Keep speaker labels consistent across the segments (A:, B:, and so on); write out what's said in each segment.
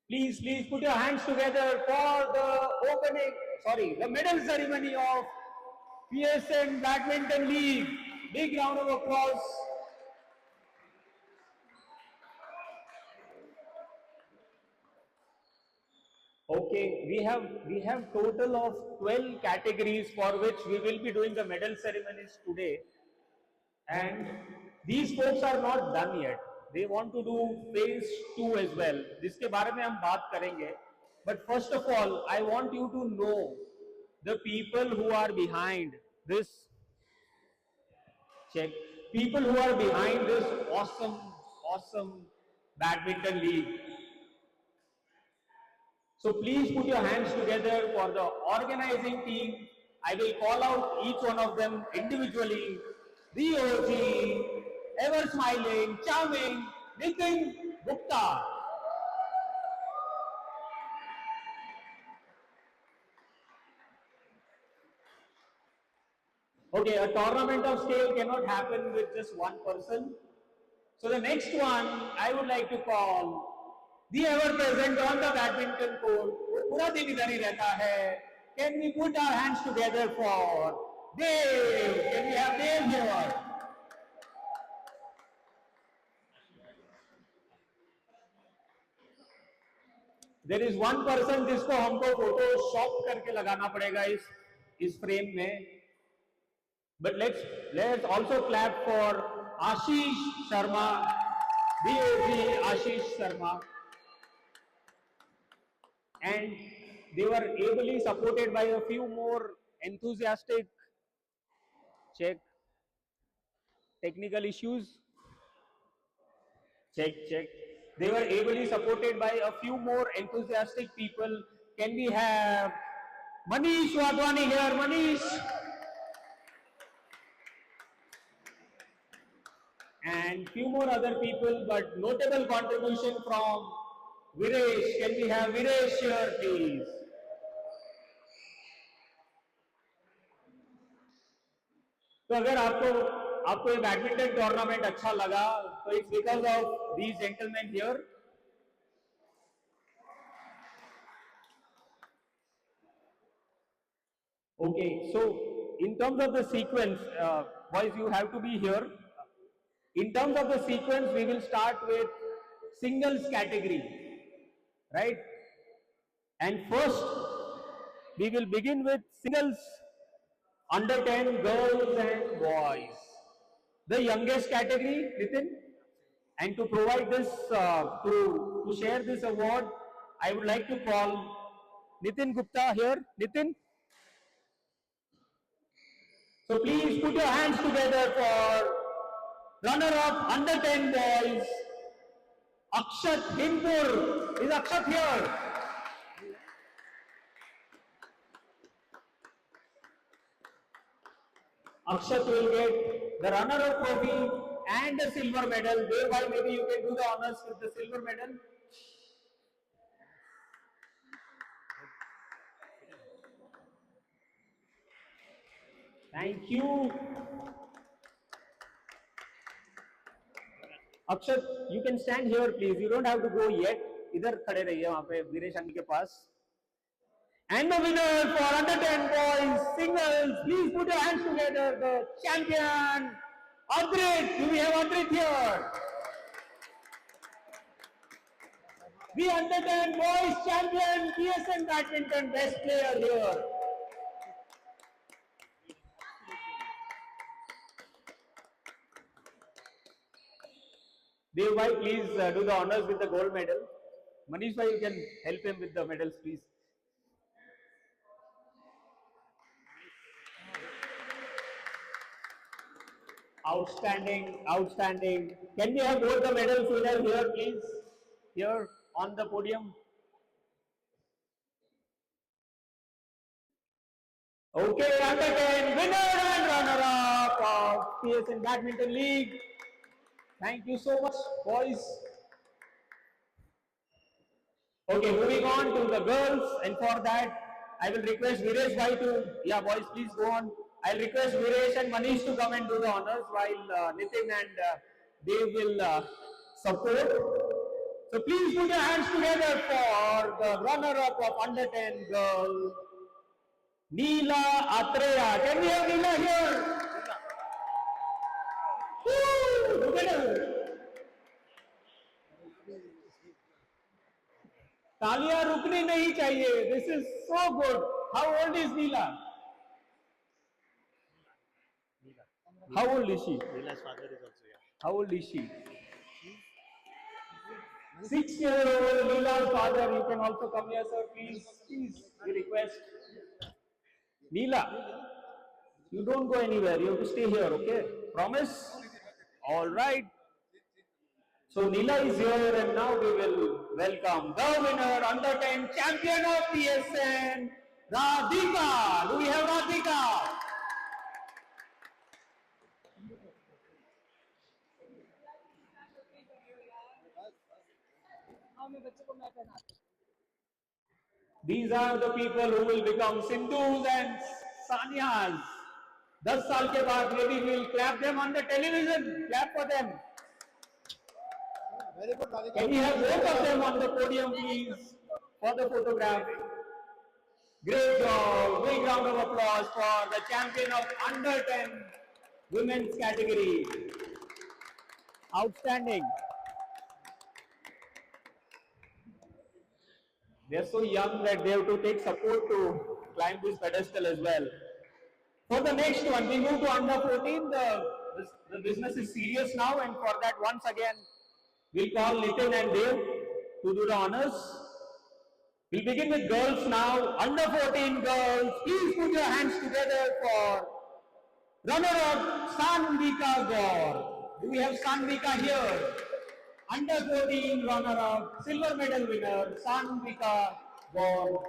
A: Please put your hands together for the medal ceremony of PSN Badminton League. Big round of applause. Okay, we have total of 12 categories for which we will be doing the medal ceremonies today, and these folks are not done yet. They want to do phase 2 as well, जिसके बारे में हम बात करेंगे. But first of all, I want you to know the people who are behind this check, people who are behind this awesome badminton league. So please put your hands together for the organizing team. I will call out each one of them individually. The OG, ever smiling, charming, Nitin Gupta. Okay, a tournament of scale cannot happen with just one person. So the next one I would like to call the ever present on the badminton court. पूरा दिन इधर ही रहता है. Can we put our hands together for Dave? Can we have Dave here? There is one person जिसको हमको photo shop करके लगाना पड़ेगा इस फ्रेम में. But let's also clap for Ashish Sharma, DOG Ashish Sharma, and they were ably supported by a few more enthusiastic check technical issues. Check. They were ably supported by a few more enthusiastic people. Can we have Manish Wadhwani here? Manish. And few more other people, but notable contribution from Viresh. Can we have Viresh here, please? तो अगर आपको ये badminton tournament अच्छा लगा तो it's because of these gentleman here. Okay, so in terms of the sequence, boys, you have to be here. In terms of the sequence, we will start with singles category, right? And first, we will begin with singles under 10 girls and boys. The youngest category, Nitin. And to provide this, to share this award, I would like to call Nitin Gupta here. Nitin. So please put your hands together for runner-up under 10 boys, Akshat Hindpur. Is Akshat here? Akshat will get the runner-up trophy and a silver medal. Thereby, maybe you can do the honors with the silver medal. Thank you. Akshat, you can stand here, please. You don't have to go yet. इधर खड़े रहिए वहाँ पे Viresh uncle के पास. And the winner for under 10 boys singles, please put your hands together. The champion, Adrit. Do we have Adrit here? The under 10 boys champion, PSN Badminton best player here. Dev bhai, please do the honors with the gold medal. Manish bhai, you can help him with the medals, please. Outstanding. Can we have both the medals winner here, please? Here on the podium. Okay, under 10, winner and runner-up of PSN Badminton League. Thank you so much, boys. Okay, moving on to the girls, and for that, I will request Viresh bhai to, boys, please go on. I'll request Viresh and Manish to come and do the honors while Nitin and Dave will support. So please put your hands together for the runner-up of under 10 girls, Neela Atreya. Can we have Neela here? Woo! Look at her. तालियां रुकनी नहीं चाहिए. This is so good. How old is Neela? How old is she?
B: Leela's father is also here.
A: How old is she? 6-year-old Neela's father. You can also come here, sir. Please, please. We request. Neela, you don't go anywhere. You have to stay here. Okay? Promise? All right. So Neela is here, and now we will welcome the winner, under 10 champion of PSN, Radhika. Do we have Radhika? These are the people who will become Sindhus and Sanyas. 10 साल के बाद maybe we will clap them on the television. Clap for them.
B: Very good, Radhika.
A: Can we have both of them on the podium, please, for the photograph? Great job. Big round of applause for the champion of under 10 women's category. Outstanding. They're so young that they have to take support to climb this pedestal as well. For the next one, we move to under 14. The business is serious now, and for that, once again, we'll call Nitin and Dev to do the honors. We'll begin with girls now. Under 14 girls, please put your hands together for runner-up Sanvika Gaur. Do we have Sanvika here? Under 14 runner-up, silver medal winner Sanvika Gaur.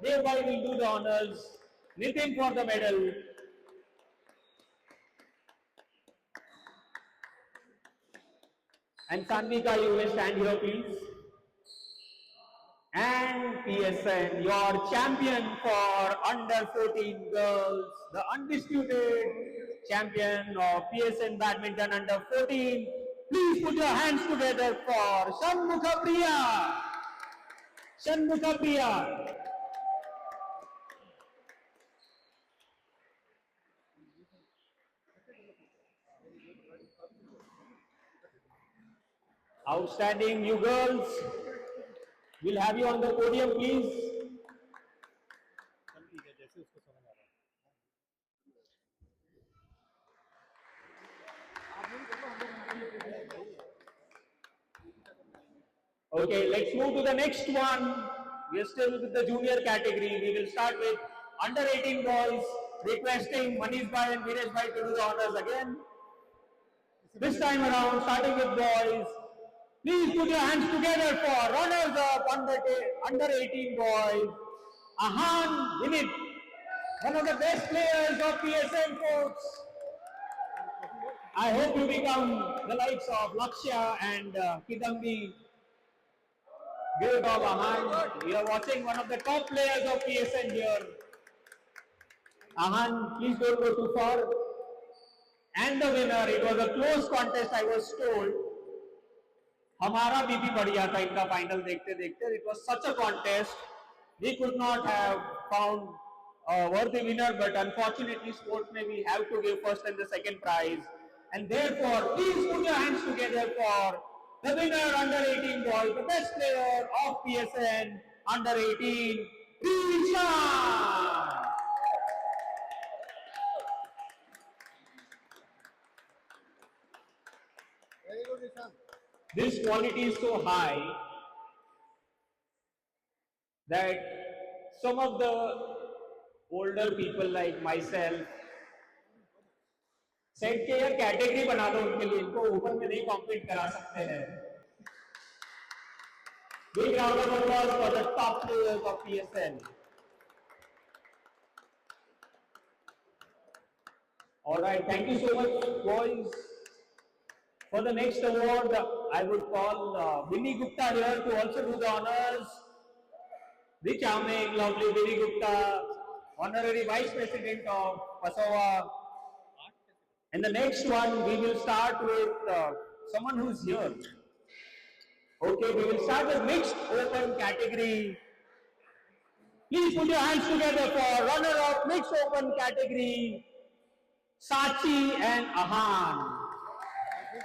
A: Thereby will do the honors. Nitin for the medal. And Sanvika, you may stand here, please. And PSN, your champion for under 14 girls, the undisputed champion of PSN badminton under 14. Please put your hands together for Shanmukha Priya. Shanmukha Priya. Outstanding, you girls. We'll have you on the podium, please. Okay, let's move to the next one. We are still with the junior category. We will start with under 18 boys, requesting Manish Bhai and Viresh Bhai to do the honors again. This time around, starting with boys. Please put your hands together for runners up under 18 boys. Ahan Vinit, one of the best players of PSN, folks. I hope you become the likes of Lakshya and Kidambi. Great job, Ahan. We are watching one of the top players of PSN here. Ahan, please don't go too far. And the winner, it was a close contest, I was told. हमारा BP बढ़ गया था इनका final देखते देखते. It was such a contest. We could not have found a worthy winner, but unfortunately, sport may we have to give first and the second prize. And therefore, please put your hands together for the winner under 18 boys, the best player of PSN under 18, Ishan.
B: Very good, Ishan.
A: This quality is so high that some of the older people like myself said कि यार category बना दो उनके लिए, इनको open में नहीं compete करा सकते हैं. Big round of applause for the top players of PSN. All right, thank you so much, boys. For the next award, I would call Vinny Gupta here to also do the honors. The charming, lovely Vinny Gupta, honorary vice president of Pasawa. And the next one, we will start with someone who's here. Okay, we will start with mixed open category. Please put your hands together for runner-up mixed open category, Sachi and Ahan.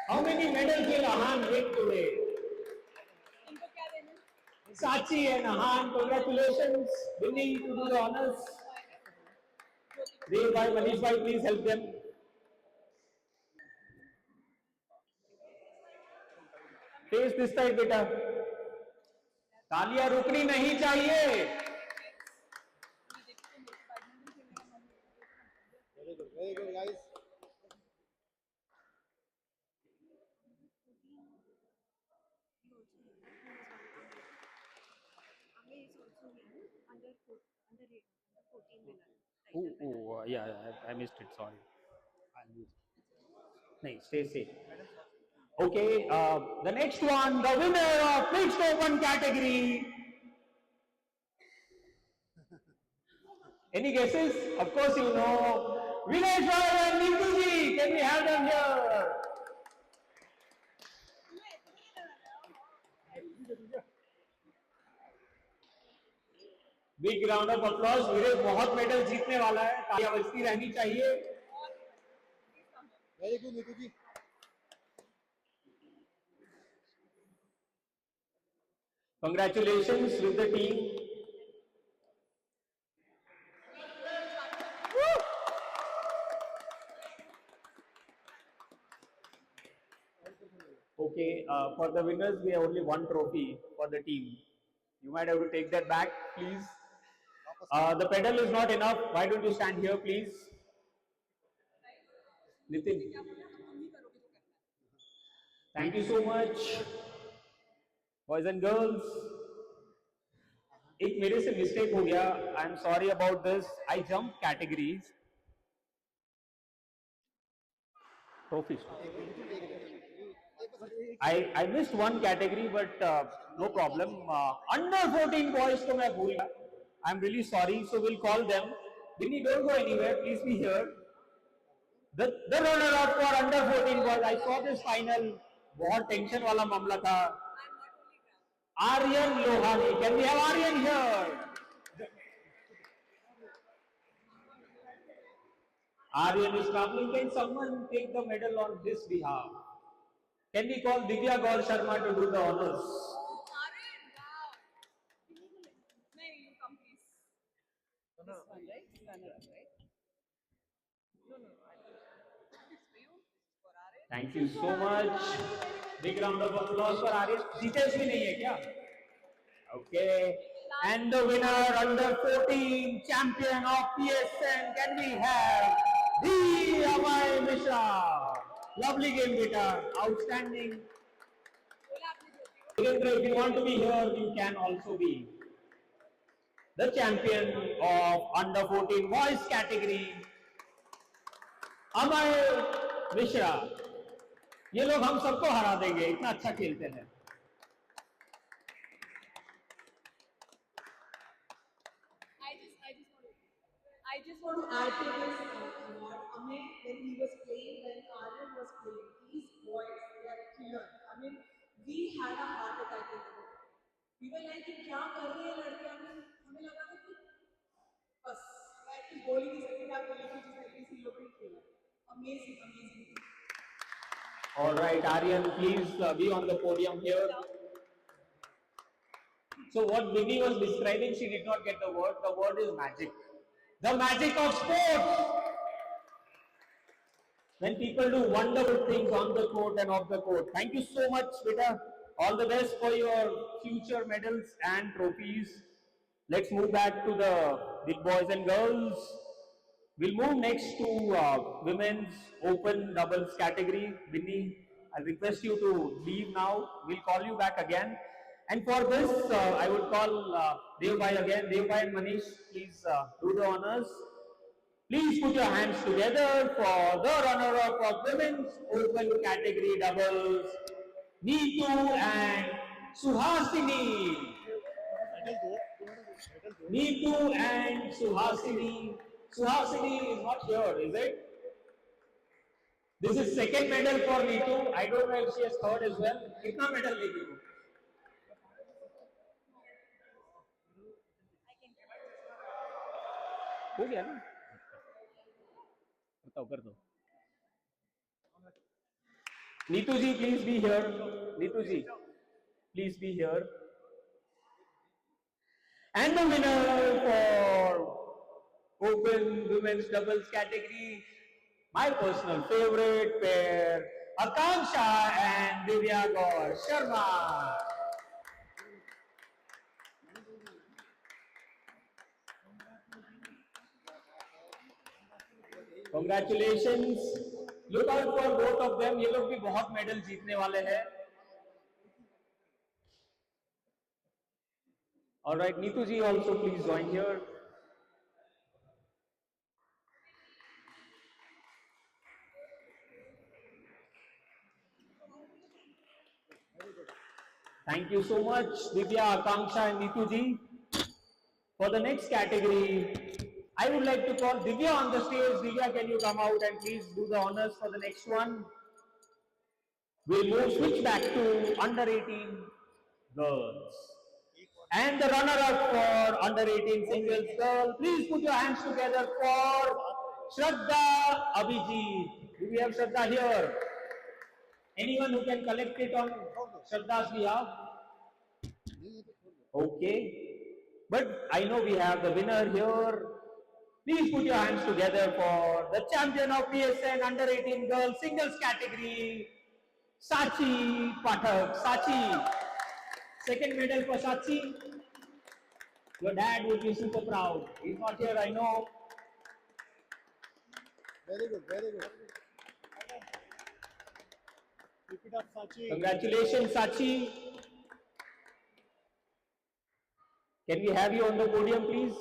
A: How many medals will Ahan win today? Sachi and Ahan, congratulations. Winning to do the honors. Dev bhai, Manish bhai, please help them. Face this side, beta. तालियां रुकनी नहीं चाहिए.
B: Very good, guys.
A: Yeah, I missed it. Sorry. No, stay safe. Okay, the next one, the winner of mixed open category. Any guesses? Of course you know. Vinesh Bhai and Neetu ji, can we have them here? Big round of applause. Vinesh बहुत medal जीतने वाला है. तालियां बजती रहनी चाहिए.
B: Very good, Neetu ji.
A: Congratulations with the team. Okay, for the winners, we have only one trophy for the team. You might have to take that back, please. The pedal is not enough. Why don't you stand here, please? Nitin. Thank you so much. Boys and girls. एक मेरे से mistake हो गया. I am sorry about this. I jump categories. Trophies. I missed one category, but no problem. Under 14 boys to मैं भूल गया. I'm really sorry. So we'll call them. Vinny, don't go anywhere. Please be here. The runner-up for under 14 boys. I saw this final. बहुत tension वाला मामला था. Aryan Lohani. Can we have Aryan here? Aryan is traveling. Can someone take the medal on his behalf? Can we call Divya Gaur Sharma to do the honors?
C: Aryan, wow. No, you come please. This one, right? Runner up, right? No, This for you. For Aryan.
A: Thank you so much. Big round of applause for Aryan. Details भी नहीं है क्या? Okay. And the winner under 14 champion of PSN. Can we have the Amay Mishra? Lovely game, beta. Outstanding. If you want to be here, you can also be. The champion of under 14 boys category, Amay Mishra. ये लोग हम सबको हरा देंगे. इतना अच्छा खेलते हैं.
C: I just want to add to this award. Amay, when he was playing, when Aryan was playing, these boys, they are killer. I mean, we had a heart attack in the room. We were like, क्या कर रहे हैं लड़के? हमें लगा था कि बस like गोली की सकती है, गोली की जिस तरीके से लोग खेला. Amazing, amazing.
A: All right, Aryan, please be on the podium here. So what Vivi was describing, she did not get the word. The word is magic. The magic of sports. When people do wonderful things on the court and off the court. Thank you so much, Vita. All the best for your future medals and trophies. Let's move back to the big boys and girls. We'll move next to women's open doubles category. Vinny, I'll request you to leave now. We'll call you back again. And for this, I would call Dev Bhai again. Dev Bhai and Manish, please do the honors. Please put your hands together for the runner-up of women's open category doubles, Neetu and Suhasini. Neetu and Suhasini. Suhasini is not here, is it? This is second medal for Neetu. I don't know if she has third as well. Kitna medal legi wo? हो गया ना? कर दो. Neetu ji, please be here. Neetu ji, please be here. And the winner for Open Women's Doubles category, my personal favorite pair, Akanksha and Divya Gaur Sharma. Congratulations. Look out for both of them. ये लोग भी बहुत medal जीतने वाले हैं. All right, Neetu ji also please join here. Thank you so much, Divya, Akanksha and Neetu ji. For the next category, I would like to call Divya on the stage. Divya, can you come out and please do the honors for the next one? We'll move switch back to under 18 girls. And the runner-up for under 18 singles girl, please put your hands together for Shraddha Abhijit. Do we have Shraddha here? Anyone who can collect it on Shraddha's behalf? Okay. But I know we have the winner here. Please put your hands together for the champion of PSN under 18 girls singles category, Sachi Pathak. Sachi, second medal for Sachi. Your dad will be super proud. He's not here, I know.
B: Very good, very good. Keep it up, Sachi.
A: Congratulations, Sachi. Can we have you on the podium, please?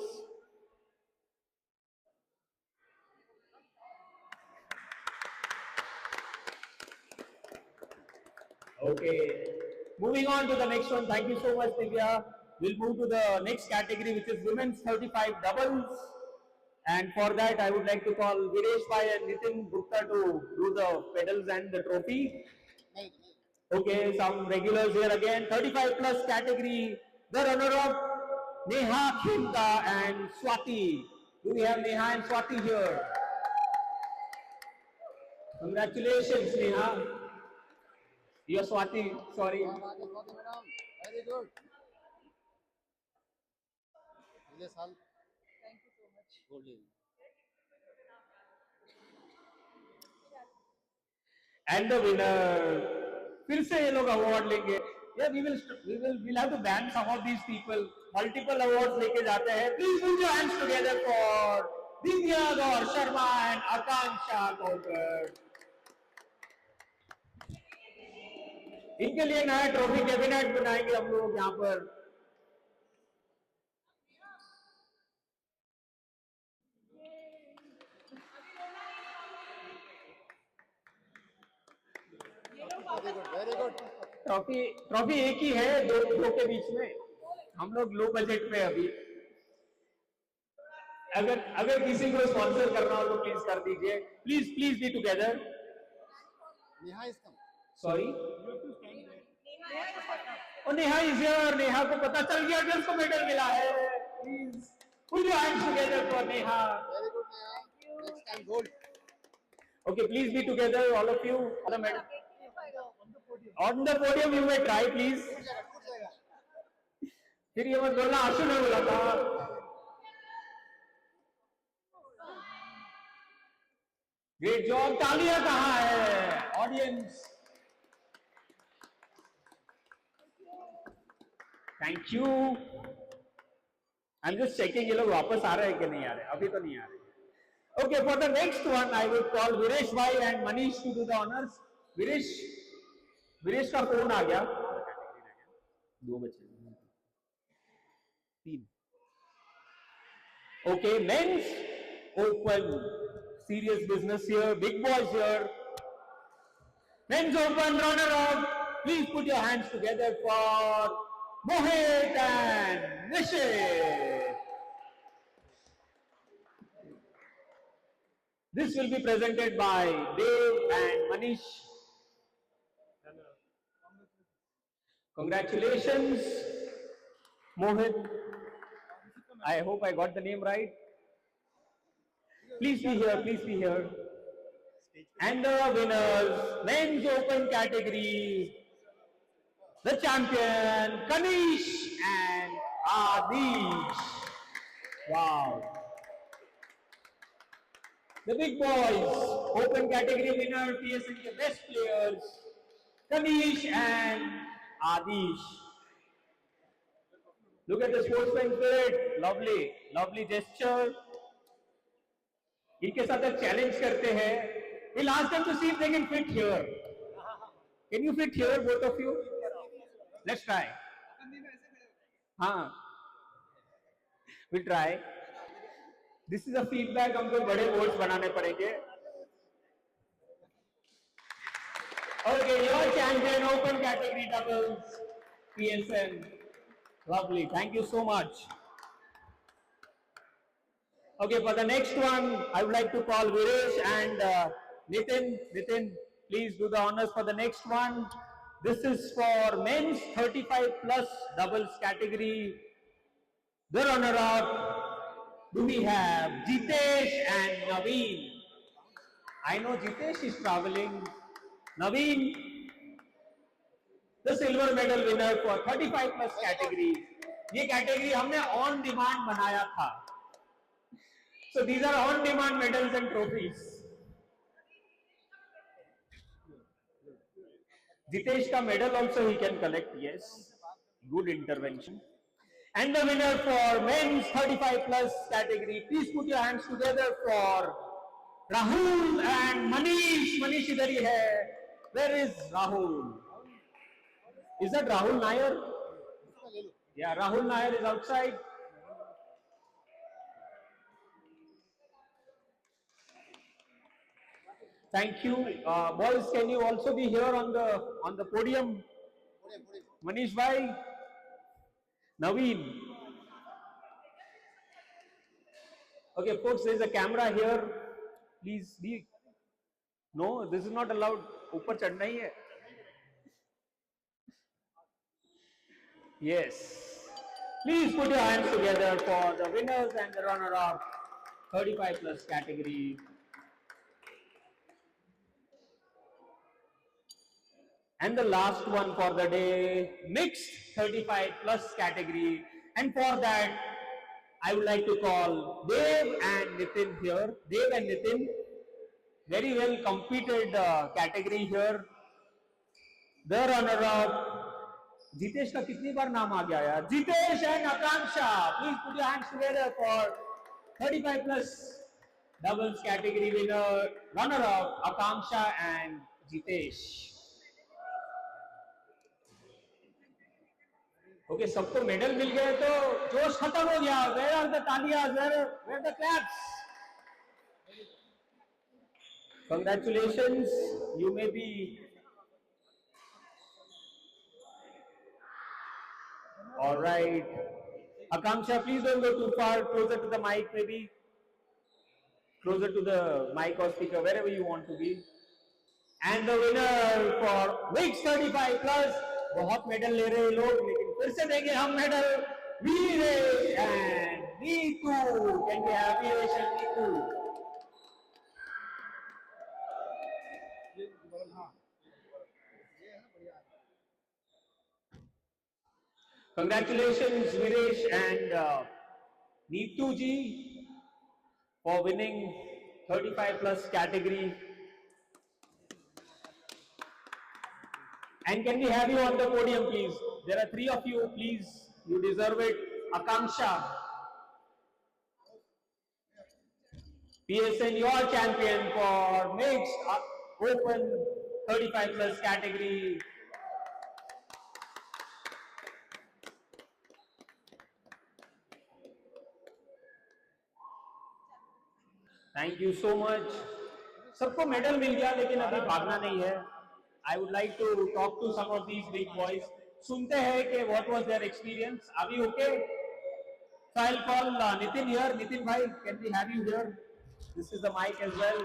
A: Okay. Moving on to the next one. Thank you so much, Divya. We'll move to the next category, which is women's 35 doubles. And for that, I would like to call Viresh Bhai and Nitin Gupta to do the pedals and the trophy. Okay, some regulars here again. 35 plus category. The runner-up, Neha Khimka and Swati. Do we have Neha and Swati here? Congratulations, Neha. You're Swati, sorry.
B: Very good. अगले साल
C: Thank you so much.
B: Gold ले
A: And the winner. फिर से ये लोग award लेंगे. Yeah, we'll have to ban some of these people. Multiple awards लेके जाते हैं. Please put your hands together for Divya Gaur Sharma and Akanksha Gaur. इनके लिए नया ट्रॉफी कैबिनेट बनाएंगे हम लोग यहाँ पर.
B: Very good, very good.
A: Trophy एक ही है दो के बीच में. हम लोग लो बजट पे अभी. अगर किसी को स्पॉन्सर करना हो तो प्लीज कर दीजिए. Please be together.
B: Neha is come.
A: Sorry. और नेहा इज हियर. नेहा को पता चल गया कि उसको मेडल मिला है. Please put your hands together for Neha.
B: Very good Neha. Next time gold.
A: Okay, please be together, all of you. On the medal. On the podium, you may try, please. फिर ये मत बोलना आशु ने बोला था. Great job. तालियां कहाँ है audience? Thank you. I am just checking ये लोग वापस आ रहे हैं कि नहीं आ रहे. अभी तो नहीं आ रहे. Okay, for the next one, I will call Viresh Bhai and Manish to do the honors. Viresh का फोन आ गया. दो बचे. तीन. Okay, men's open. Serious business here. Big boys here. Men's open runner-up. Please put your hands together for Mohit and Nishit. This will be presented by Dev and Manish. Congratulations, Mohit. I hope I got the name right. Please be here, please be here. And the winners, men's open category, the champion, Kanish and Adish. Wow. The big boys, open category winner, PSNK best players, Kanish and Adish. Look at the sportsman spirit, lovely, lovely gesture. इनके साथ एक challenge करते हैं. We'll ask them to see if they can fit here. Can you fit here, both of you? Let's try. हाँ, we'll try. This is a feedback. हमको बड़े boards बनाने पड़ेंगे. Okay, your champion open category doubles, PSN. Lovely. Thank you so much. Okay, for the next one, I would like to call Viresh and Nitin. Nitin, please do the honors for the next one. This is for men's 35 plus doubles category. The runner-up, do we have Jitesh and Naveen? I know Jitesh is traveling. Naveen, the silver medal winner for 35 plus category. ये category हमने on demand बनाया था. So these are on demand medals and trophies. Jitesh ka medal also he can collect, yes. Good intervention. And the winner for men's 35 plus category, please put your hands together for Rahul and Manish. Manish idhar hi hai. Where is Rahul? Is that Rahul Nair? Yeah, Rahul Nair is outside. Thank you. Boys, can you also be here on the podium? Manish bhai, Naveen. Okay, folks, there is a camera here. Please be. No, this is not allowed. ऊपर चढ़ना ही है. Yes. Please put your hands together for the winners and the runner-up, 35 plus category. And the last one for the day, mixed 35 plus category. And for that, I would like to call Dev and Nitin here. Dev and Nitin, very well competed category here. The runner-up, Jitesh का कितनी बार नाम आ गया यार? Jitesh and Akanksha, please put your hands together for 35 plus doubles category winner, runner-up, Akanksha and Jitesh. Okay, सबको medal मिल गए तो जोश खत्म हो गया. Where are the तालियां? Where are the claps? Congratulations, you may be. All right. Akanksha, please don't go too far. Closer to the mic, maybe. Closer to the mic or speaker, wherever you want to be. And the winner for mixed 35 plus. बहुत medal ले रहे हैं लोग, लेकिन फिर से देंगे हम medal. Viresh and Neetu. Can we have Viresh and Neetu? Congratulations, Viresh and Neetu ji, for winning 35 plus category. And can we have you on the podium, please? There are 3 of you, please. You deserve it. Akanksha, PSN, your champion for mixed open 35 plus category. Thank you so much. सबको medal मिल गया, लेकिन अभी भागना नहीं है. I would like to talk to some of these big boys. सुनते हैं कि what was their experience. Are we okay? So I'll call Nitin here. Nitin bhai, can we have you here? This is the mic as well.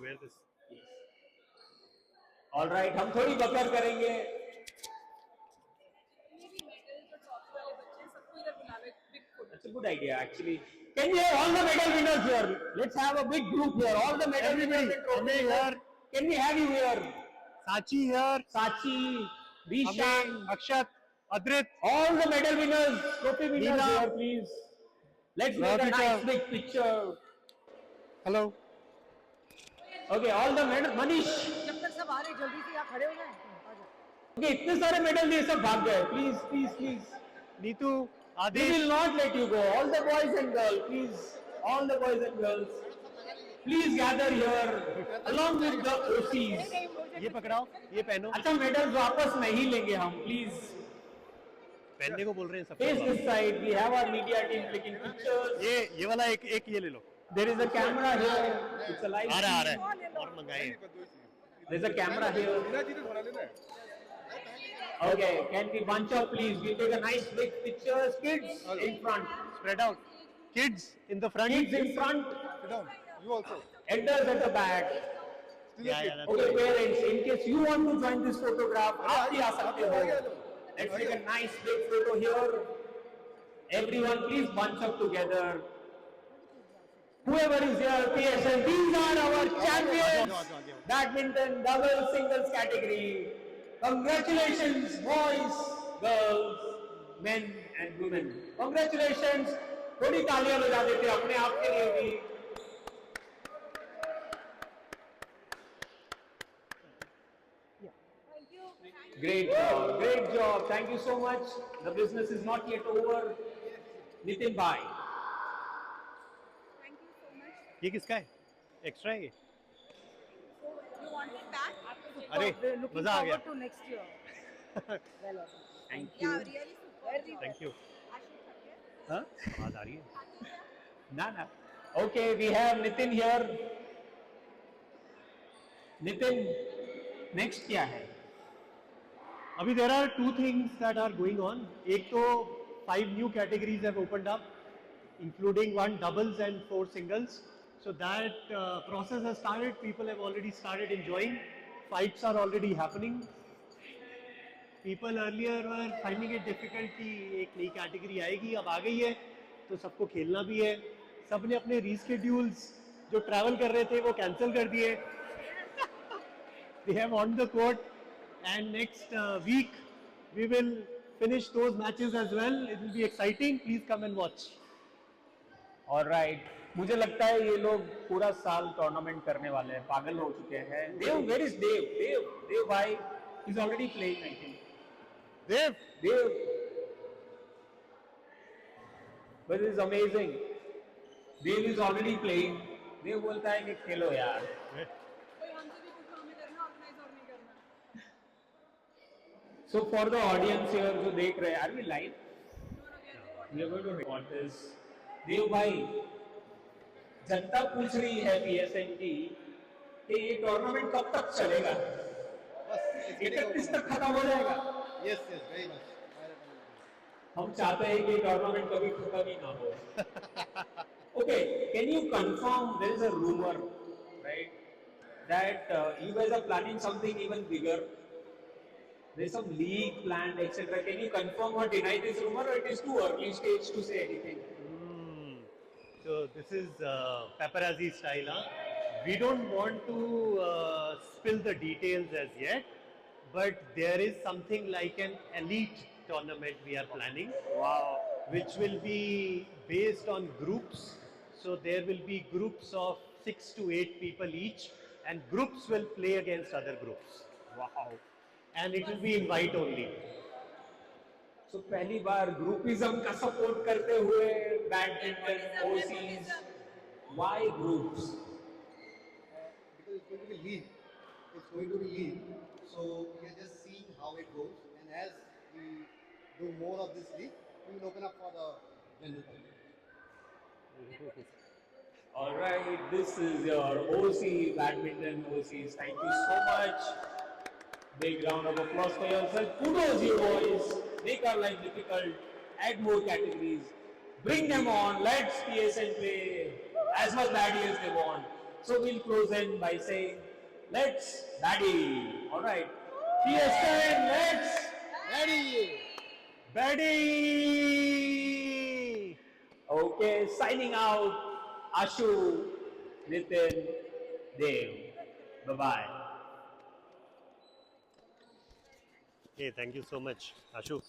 D: Wear this.
A: All right, हम थोड़ी बकर करेंगे. a good idea actually. Can we have all the medal winners here? Let's have a big group here. All the medal
D: Everybody,
A: winners and trophy
D: Amey
A: winners.
D: here.
A: Can we have you here?
D: Sachi here.
A: Sachi, Dishan,
D: Amey, Akshat, Adrit.
A: all the medal winners, trophy winners
D: Neela.
A: here, please. Let's make a
D: Radhika.
A: nice big picture.
D: Hello.
A: Okay, all the medal. Manish.
E: जब तक सब आ रहे जल्दी से यहाँ खड़े हो जाएं आ जाओ
A: Okay, इतने सारे मेडल दिए सब भाग गए. Please, please, please.
D: Neetu,
A: We
D: Adish.
A: will not let you go. All the boys and girls, please. All the boys and girls. Please gather here along with the OCs.
D: ये पकड़ाओ, ये पहनो.
A: अच्छा मेडल्स वापस नहीं लेंगे हम, please.
D: पहनने को बोल रहे हैं सब.
A: Face this side. We have our media team taking pictures.
D: ये वाला एक ये ले लो.
A: There is a camera here. It's a live.
D: आ रहा
A: stream.
D: है. और मंगाए.
A: There's a camera here. Okay, can we bunch up, please? We'll take a nice big pictures. Kids in front.
D: Spread out. Kids in the front.
A: Kids in front.
B: Sit down. You also.
A: Elders at the back.
D: Yeah, that's
A: Okay,
D: right.
A: parents, in case you want to join this photograph, आप भी आ सकते हो. Let's take a nice big photo here. Everyone, please bunch up together. Whoever is here, PSN, these are our champions. Badminton, double, singles category. Congratulations, boys, girls, men and women. Congratulations. थोड़ी तालियां बजा देते अपने आप के लिए भी. Great job, great job. Thank you so much. The business is not yet over. Nitin bhai.
F: Thank you so much.
D: ये किसका है? एक्स्ट्रा है ये?
F: So you want it back?
D: अरे
E: looking
D: मजा आ गया.
E: forward to next year well
A: Thank
F: Yeah,
A: you.
F: really super.
D: Thank you.
F: Ashish Thakkar.
A: Huh?
D: आवाज आ रही है.
A: Nana. Okay, we have Nitin here. Nitin, next क्या है?
D: Abhi, there are two things that are going on. एक तो 5 new categories have opened up, including 1 doubles and 4 singles. So that process has started. People have already started enjoying. Fights are already happening. People earlier were finding it difficult कि एक नई category आएगी, अब आ गई है, तो सबको खेलना भी है. सबने अपने reschedules जो travel कर रहे थे वो cancel कर दिए. They have on the court. And next week we will finish those matches as well. It will be exciting. Please come and watch.
A: All right. मुझे लगता है ये लोग पूरा साल टूर्नामेंट करने वाले हैं, पागल हो चुके हैं. Dev, where is Dev? Dev bhai, he's already playing, I think.
D: Dev,
A: Dev. But it is amazing. Dev is already playing. Dev बोलता है कि खेलो यार.
C: कोई हमसे भी कुछ हमें करना ऑर्गेनाइज और नहीं करना.
A: So for the audience here जो देख रहे हैं, are we live? We are going to record this. देव भाई, जनता पूछ रही है PSN की कि ये टूर्नामेंट कब तक चलेगा?
B: बस
A: 31 तक खत्म हो जाएगा.
B: Yes, yes, very much.
A: हम चाहते हैं कि टूर्नामेंट कभी खत्म ही ना हो. Okay, can you confirm there is a rumor, right, that you guys are planning something even bigger? There is some league planned, etc. Can you confirm or deny this rumor, or it is too early stage to say anything?
D: so this is paparazzi style. Huh? We don't want to spill the details as yet, but there is something like an elite tournament we are planning. Wow. Which will be based on groups. So there will be groups of 6 to 8 people each, and groups will play against other groups.
A: Wow.
D: And it will be invite only.
A: So पहली बार groupism का support करते हुए badminton, OCs, why groups?
B: Because it's going to be league. It's going to be league. So we are just seeing how it goes. And as we do more of this league, we will open up for the general public.
A: All right, this is your OC badminton OCs. Thank you so much. Big round of applause for yourself. Kudos, you boys. Make our life difficult. Add more categories. Bring them on. Let's PSN play as much baddie as they want. So we'll close in by saying, let's baddie. All right. PSN, let's
B: Ready!
D: Ready!
A: Okay, signing out, Ashu, Nitin, Dev. Bye-bye.
D: Hey, thank you so much, Ashu.